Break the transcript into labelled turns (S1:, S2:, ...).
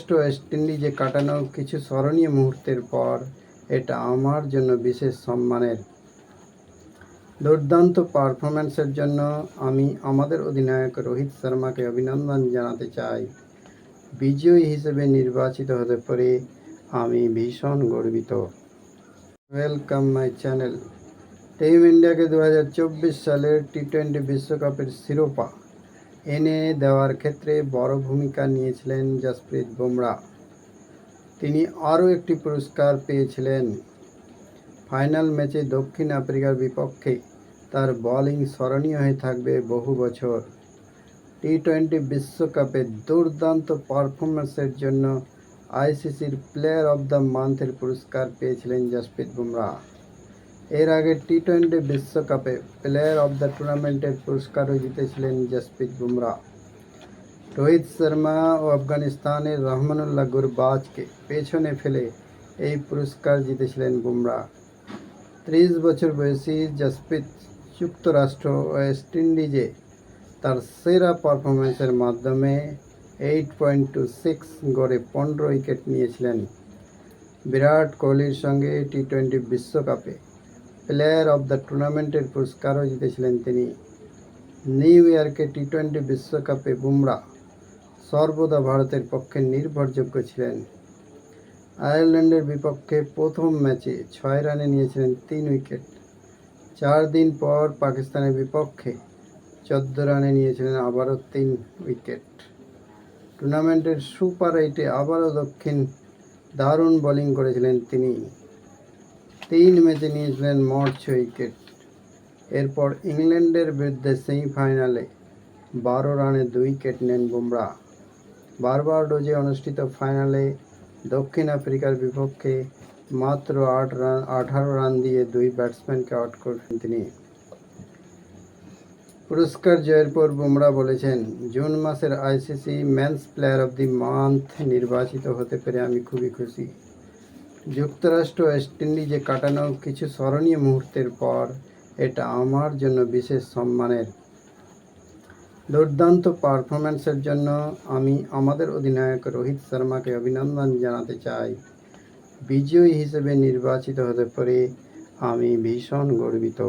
S1: যুক্তরাষ্ট্র ওয়েস্ট ইন্ডিজে কাটানো কিছু স্মরণীয় মুহূর্তের পর এটা আমার জন্য বিশেষ সম্মানের। দুর্দান্ত পারফরম্যান্সের জন্য আমি আমাদের অধিনায়ক রোহিত শর্মাকে অভিনন্দন জানাতে চাই। বিজয়ী হিসেবে নির্বাচিত হতে পেরে আমি ভীষণ গর্বিত। Welcome my channel. টিম ইন্ডিয়াকে 2024 সালের টি-20 বিশ্বকাপের শিরোপা এনে দেওয়ার ক্ষেত্রে বড় ভূমিকা নিয়েছিলেন জসপ্রীত বুমরা। তিনি আরও একটি পুরস্কার পেয়েছিলেন। ফাইনাল ম্যাচে দক্ষিণ আফ্রিকার বিপক্ষে তার বোলিং স্মরণীয় হয়ে থাকবে বহু বছর। টি-20 বিশ্বকাপে দুর্দান্ত পারফরম্যান্সের জন্য আইসিসির প্লেয়ার অব দ্য মান্থের পুরস্কার পেয়েছিলেন জসপ্রীত বুমরা। এর আগে টি-20 বিশ্বকাপে প্লেয়ার অব দ্য টুর্নামেন্টের পুরস্কারও জিতেছিলেন জসপ্রীত বুমরা। রোহিত শর্মা ও আফগানিস্তানের রহমানুল্লাহ গুরবাজকে পেছনে ফেলে এই পুরস্কার জিতেছিলেন বুমরা। 30 বছর বয়সী জসপ্রীত যুক্তরাষ্ট্র ওয়েস্ট ইন্ডিজে তার সেরা পারফরম্যান্সের মাধ্যমে 8.26 গড়ে 15 উইকেট নিয়েছিলেন। বিরাট কোহলির সঙ্গে টি-20 বিশ্বকাপে প্লেয়ার অব দ্য টুর্নামেন্টের পুরস্কারও জিতেছিলেন তিনি। নিউ ইয়র্কে টি-20 বিশ্বকাপে বুমরা সর্বদা ভারতের পক্ষে নির্ভরযোগ্য ছিলেন। আয়ারল্যান্ডের বিপক্ষে প্রথম ম্যাচে 6 রানে নিয়েছিলেন 3 উইকেট। 4 দিন পর পাকিস্তানের বিপক্ষে 14 রানে নিয়েছিলেন আবারও 3 উইকেট। টুর্নামেন্টের সুপার 8-এ আবারও দারুণ বোলিং করেছিলেন তিনি। 3 ম্যাচে নিয়েছিলেন মোট 6 উইকেট। এরপর ইংল্যান্ডের বিরুদ্ধে সেমিফাইনালে 12 রানে 2 উইকেট নেন বুমরা। বারবাডোজে অনুষ্ঠিত ফাইনালে দক্ষিণ আফ্রিকার বিপক্ষে মাত্র 18 রান দিয়ে 2 ব্যাটসম্যানকে আউট করেন তিনি। পুরস্কার জয়ের পর বুমরা বলেছেন, জুন মাসের ICC men's player of the month নির্বাচিত হতে পেরে আমি খুবই খুশি। যুক্তরাষ্ট্র ওয়েস্ট ইন্ডিজে কাটানো কিছু স্মরণীয় মুহূর্তের পর এটা আমার জন্য বিশেষ সম্মানের। দুর্দান্ত পারফরম্যান্সের জন্য আমি আমাদের অধিনায়ক রোহিত শর্মাকে অভিনন্দন জানাতে চাই। বিজয়ী হিসেবে নির্বাচিত হতে পেরে আমি ভীষণ গর্বিত।